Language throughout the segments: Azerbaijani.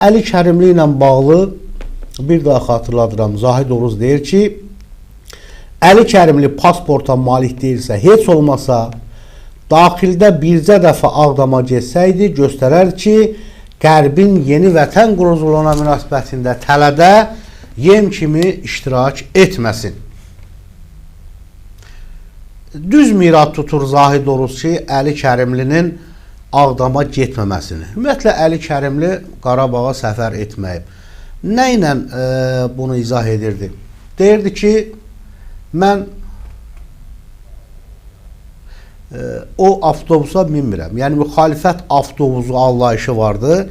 Əli Kərimli ilə bağlı bir daha xatırladıram. Zahid Oruz deyir ki, Əli Kərimli pasporta malik deyilsə, heç olmasa daxildə bircə dəfə Ağdama getsəydi, göstərər ki, Qərbin yeni vətən quruculuğuna münasibətində tələdə yem kimi iştirak etməsin. Düz mirad tutur Zahid Oruz ki, Əli Kərimlinin Ağdama getməməsini. Ümumiyyətlə, Əli Kərimli Qarabağa səfər etməyib. Nə ilə bunu izah edirdi? Deyirdi ki, mən o avtobusa minmirəm. Yəni, müxalifət avtobusu anlayışı vardı.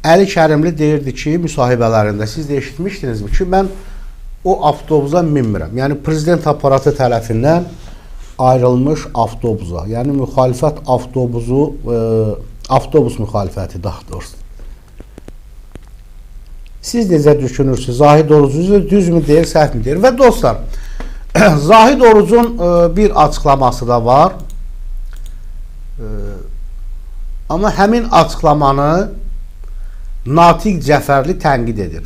Əli Kərimli deyirdi ki, müsahibələrində, siz də eşitmişdinizmi ki, mən o avtobusa minmirəm. Yəni, prezident aparatı tərəfindən ayrılmış avtobusa, yəni müxalifət avtobusu, avtobus müxalifəti daha doğrusu. Siz necə düşünürsünüz? Zahid Oruz'u düzmü deyir, səhv mi deyir? Və dostlar, Zahid Oruz'un bir açıqlaması da var. Amma həmin açıqlamanı Natiq Cəfərli tənqid edir.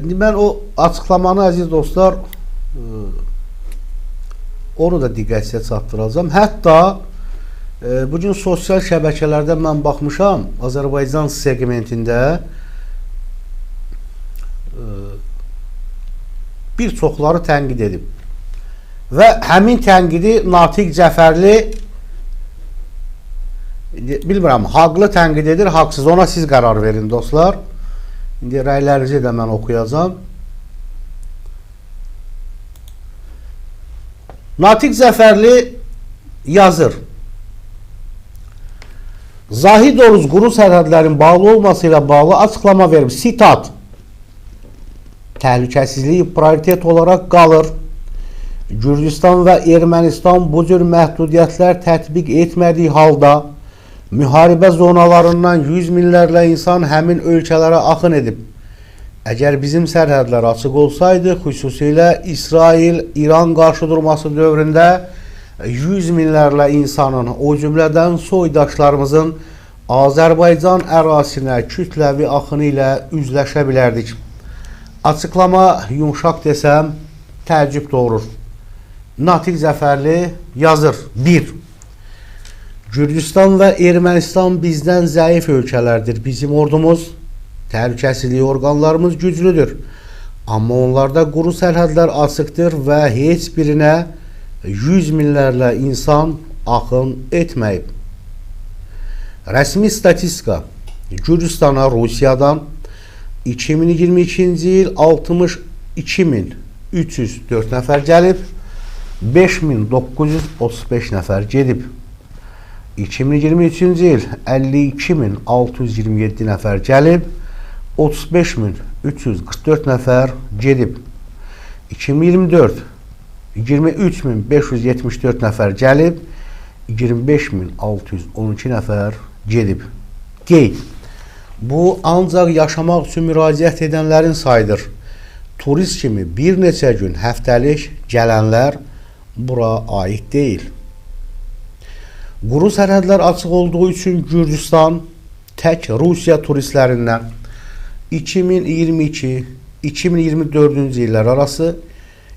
Mən o açıqlamanı, əziz dostlar, onu da diqqətinizə çatdıracağım. Hətta bugün sosial şəbəkələrdə mən baxmışam, Azərbaycan segmentində bir çoxları tənqid edib. Və həmin tənqidi Natiq Cəfərli, bilmirəm, haqlı tənqid edir, haqsız. Ona siz qərar verin, dostlar. İndi rəylərinizi də mən oxuyacağım. Natiq Cəfərli yazır. Zahid Oruz quru sərhədlərin bağlı olması ilə bağlı açıqlama verib. Sitat. Təhlükəsizlik prioritet olaraq qalır. Gürcüstan və Ermənistan bu cür məhdudiyyətlər tətbiq etmədiyi halda müharibə zonalarından yüz minlərlə insan həmin ölkələrə axın edib. Əgər bizim sərhədlər açıq olsaydı, xüsusilə İsrail-İran qarşıdurması dövründə 100 minlərlə insanın, o cümlədən soydaşlarımızın Azərbaycan ərazisinə kütləvi axını ilə üzləşə bilərdik. Açıqlama, yumşaq desəm, təəccüb doğurur. Natiq Cəfərli yazır. 1. Gürcüstan və Ermənistan bizdən zəif ölkələrdir. Bizim ordumuz, təhlükəsizlik orqanlarımız güclüdür. Amma onlarda quru sərhədlər açıqdır və heç birinə 100 minlərlə insan axın etməyib. Rəsmi statistika Gürcüstana Rusiyadan 2022-ci il 62.304 nəfər gəlib, 5.935 nəfər gedib. 2023-cü il 52.627 nəfər gəlib, 35.344 nəfər gedib. 2024 23.574 nəfər gəlib, 25.612 nəfər gedib. Qeyd. Bu ancaq yaşamaq üçün müraciət edənlərin sayıdır. Turist kimi bir neçə gün həftəlik gələnlər bura aid deyil. Quru sərhədlər açıq olduğu üçün Gürcüstan tək Rusiya turistlərindən 2022-2024-cü illər arası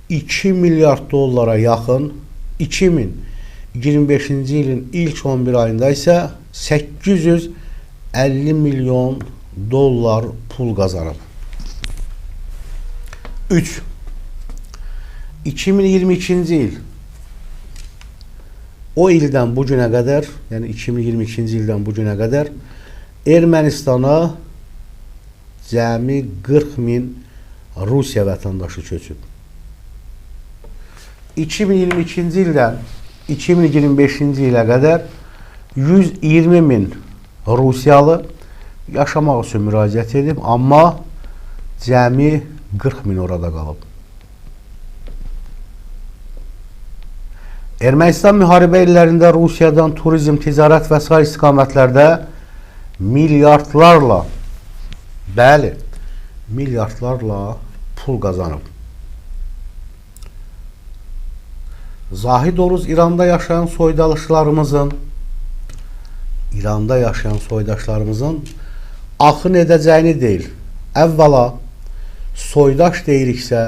2 milyard dollara yaxın, 2025-ci ilin ilk 11 ayında isə 850 milyon dollar pul qazanıb. 3. 2022-ci il o ildən bu günə qədər, yəni 2022-ci ildən bu günə qədər Ermənistana cəmi 40.000 Rusiya vətəndaşı köçüb. 2022-ci ildən 2025-ci ilə qədər 120.000 Rusiyalı yaşamaq üçün müraciət edib, amma cəmi 40.000 orada qalıb. Ermənistan müharibə illərində Rusiyadan turizm, ticarət və sair istiqamətlərdə milyardlarla, bəli, milyardlarla pul qazanıb. Zahid Oruz İranda yaşayan soydaşlarımızın axın edəcəyini deyil. Əvvəla soydaş deyiriksə,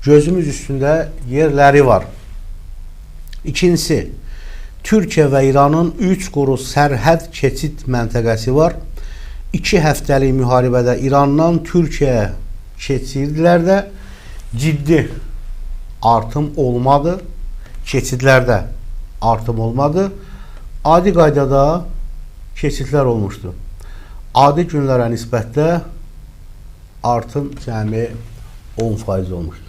gözümüz üstündə yerləri var. İkincisi, Türkiyə və İranın 3 quru sərhəd keçid məntəqəsi var. 2 həftəlik müharibədə İrandan Türkiyəyə keçirdilər də ciddi artım olmadı. Keçidlərdə artım olmadı. Adi qaydada keçidlər olmuşdu. Adi günlərə nisbətdə artım cəmi 10% olmuşdu.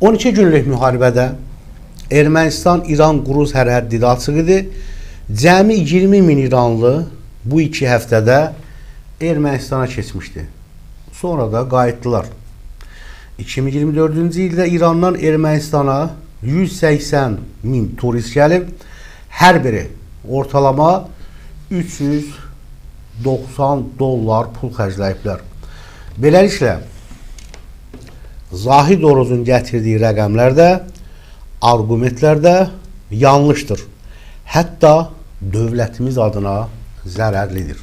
12 günlük müharibədə Ermənistan-İran quru sərhəddi açıq idi. Cəmi 20 min İranlı bu 2 həftədə Ermənistana keçmişdi. Sonra da qayıtdılar. 2024-cü ildə İrandan Ermənistana 180 min turist gəlib. Hər biri ortalama $390 pul xərcləyiblər. Beləliklə, Zahid Orucun gətirdiyi rəqəmlər də, argumentlər də yanlışdır. Hətta dövlətimiz adına zərərlidir.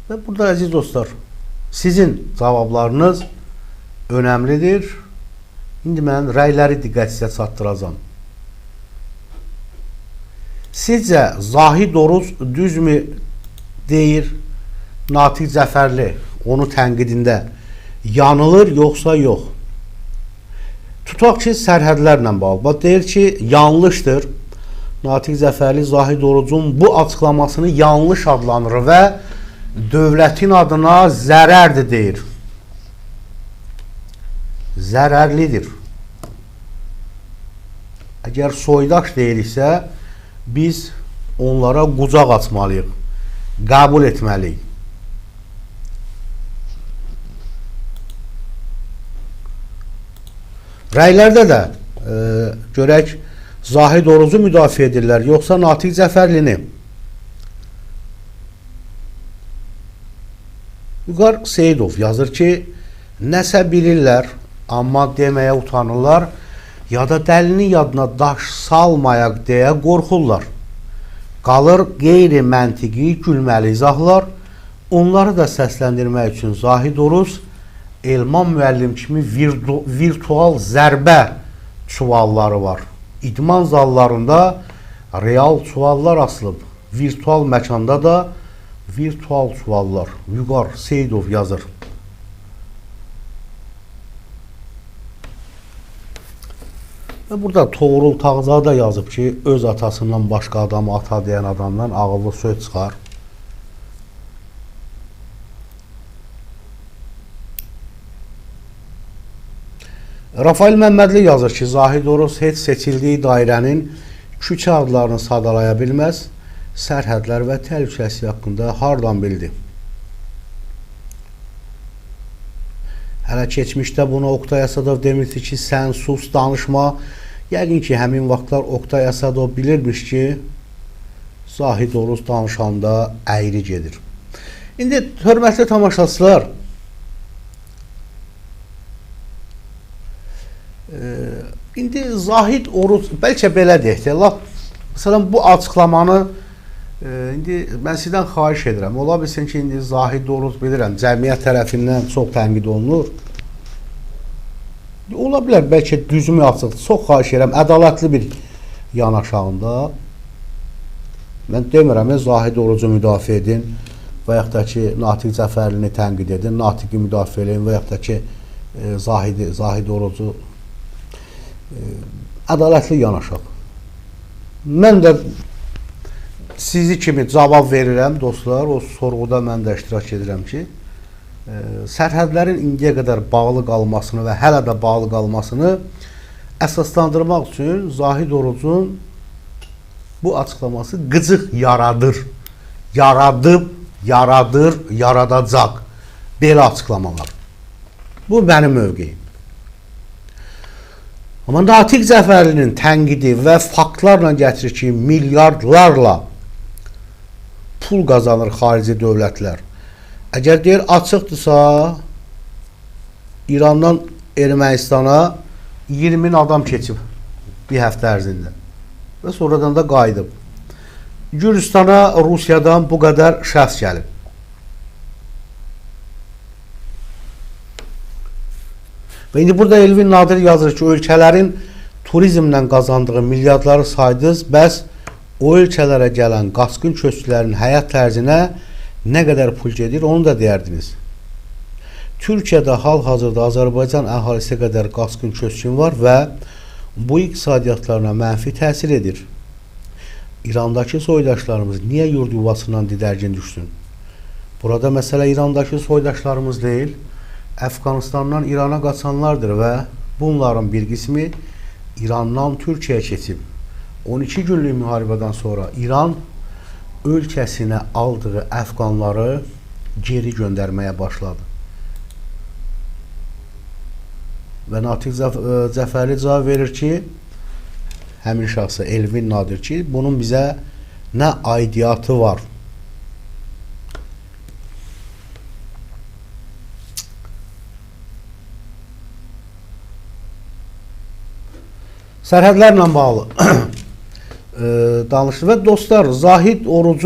Və burada əziz dostlar, sizin cavablarınız önəmlidir. İndi mən rəyləri diqqət sizə çatdıracağam. Sizcə Zahid Oruc düzmü deyir, Natiq Cəfərli onu tənqidində yanılır yoxsa yox? Tutaq ki, sərhədlərlə bağlı. Deyir ki, yanlışdır. Natiq Cəfərli Zahid Orucun bu açıqlamasını yanlış adlanır və dövlətin adına zərərdir deyir. Zərərlidir. Əgər soydaş deyiriksə, biz onlara qucaq açmalıyıq, qəbul etməliyik. Rəylərdə də görək, Zahid Orucu müdafiə edirlər, yoxsa Natiq Cəfərlini. Vüqar Seyidov yazır ki, nəsə bilirlər, amma deməyə utanırlar, ya da dəlinin yadına daş salmayaq deyə qorxurlar. Qalır qeyri-məntiqi gülməli izahlar. Onları da səsləndirmək üçün Zahid Oruc Elman müəllim kimi virtual zərbə çuvalları var. İdman zallarında real çuvallar asılıb. Virtual məkanda da virtual çuvallar. Vüqar Seyidov yazır. Və burada Toğrul Tağzadə yazıb ki, öz atasından başqa adamı ata deyən adamdan ağıllı söz çıxar. Rafael Məmmədli yazır ki, Zahid Oruc heç seçildiyi dairənin küçə adlarını sadalaya bilməz, sərhədlər və təhlükəsi haqqında hardan bildi? Hələ keçmişdə bunu Oqtay Əsədov demişdi ki, sən sus, danışma. Yəqin ki, həmin vaxtlar Oqtay Əsədov bilirmiş ki, Zahid Oruc danışanda əyri gedir. İndi, hörmətli tamaşaçılar, indi Zahid Oruc, bəlkə belə deyək də, məsələn, bu açıqlamanı indi mən sizdən xahiş edirəm. Ola bilsin ki, indi Zahid Oruc bilirəm, cəmiyyət tərəfindən çox tənqid olunur. Ola bilər, bəlkə düzümü açıq. Çox xahiş edirəm, ədalətli bir yanaşağında. Mən demirəm, Zahid Orucu müdafiə edin və yaxud da ki, Natiq Cəfərlini tənqid edin, Natiqi müdafiə edin və yaxud da ki, Zahid Orucu ədalətli yanaşaq. Mən də sizi kimi cavab verirəm, dostlar. O sorğuda mən də iştirak edirəm ki, sərhədlərin indiyə qədər bağlı qalmasını və hələ də bağlı qalmasını əsaslandırmaq üçün Zahid Orucun bu açıqlaması qıcıq yaradır. Yaradacaq. Belə açıqlamalar. Bu mənim mövqeyim. Amma Natiq Cəfərlinin tənqidi və faktlarla gətirir ki, milyardlarla pul qazanır xarici dövlətlər. Əgər deyir, açıqdırsa, İrandan Ermənistana 20 min adam keçib bir həftə ərzində. və sonradan da qayıdıb. Gürcüstana Rusiyadan bu qədər şəxs gəlib. Və indi burada Elvin Nadir yazır ki, ölkələrin turizmlə qazandığı milyardları saydınız, bəs o ölkələrə gələn qaçqın köçkülərin həyat tərzinə nə qədər pul gedir, onu da deyərdiniz. Türkiyədə hal-hazırda Azərbaycan əhalisi qədər qaçqın köçkün var və bu iqtisadiyyatlarına mənfi təsir edir. İrandakı soydaşlarımız niyə yurd yuvasından didərgin düşsün? Burada məsələ İrandakı soydaşlarımız deyil, Əfqanistandan İrana qaçanlardır və bunların bir qismi İrandan Türkiyəyə keçib. 12 günlük müharibədən sonra İran ölkəsinə aldığı əfqanları geri göndərməyə başladı. Və Natiq Cəfərli cavab verir ki, həmin şəxsə Elvin Nadir ki, bunun bizə nə aidiyyatı var. Sərhədlərlə bağlı danışdı və dostlar, Zahid Oruc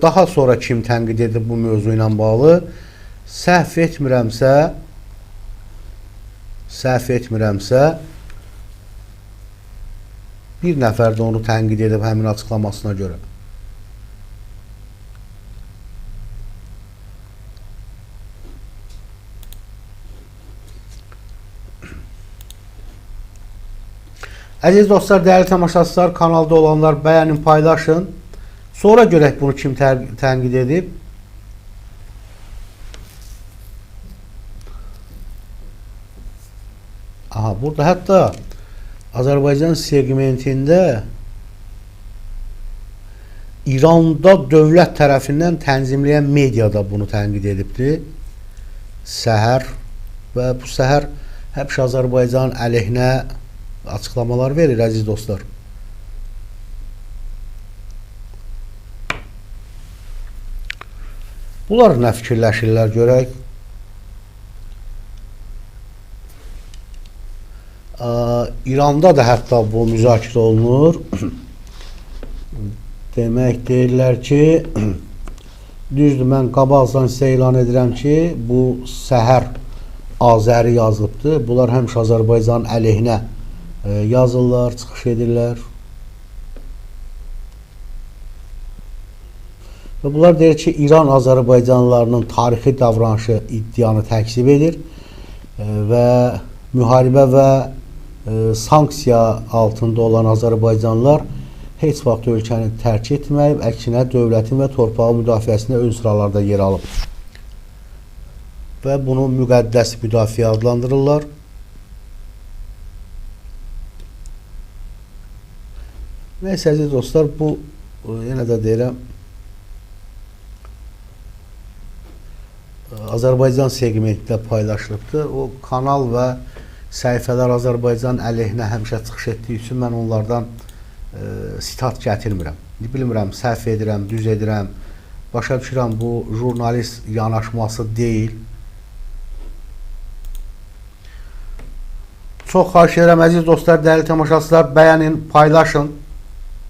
daha sonra kim tənqid edib bu mövzu ilə bağlı? Səhv etmirəmsə bir nəfər də onu tənqid edib həmin açıqlamasına görə. Əziz dostlar, dəyərli tamaşaçılar, kanalda olanlar bəyənin, paylaşın. Sonra görək bunu kim tənqid edib. Aha, burada hətta Azərbaycan segmentində İranda dövlət tərəfindən tənzimləyən mediada bunu tənqid edibdir. Səhər və bu səhər həmişə Azərbaycan əleyhinə açıqlamalar verir, əziz dostlar. Bunlar nə fikirləşirlər görək. İranda da hətta bu müzakirə olunur. Demək deyirlər ki, düzdür, mən qabaqdan sizə elan edirəm ki, bu səhər Azəri yazılıbdır. Bunlar həmişə Azərbaycan əleyhinə yazırlar, çıxış edirlər. Və bunlar deyir ki, İran Azərbaycanlılarının tarixi davranışı iddianı təksib edir və müharibə və sanksiya altında olan Azərbaycanlılar heç vaxt ölkəni tərk etməyib, əksinə dövlətin və torpağı müdafiəsində ön sıralarda yer alıb. Və bunu müqəddəs müdafiə adlandırırlar. Neyse əziz dostlar, bu yenə də deyirəm, Azərbaycan segmentində paylaşılıbdır. O kanal və səhifələr Azərbaycan əleyhinə həmişə çıxış etdiyi üçün mən onlardan sitat gətirmirəm. Bilmirəm, səhv edirəm, düz edirəm. Başa düşürəm, bu jurnalist yanaşması deyil. Çox xahiş edirəm, əziz dostlar, dəyərli tamaşaçılar, bəyənin, paylaşın.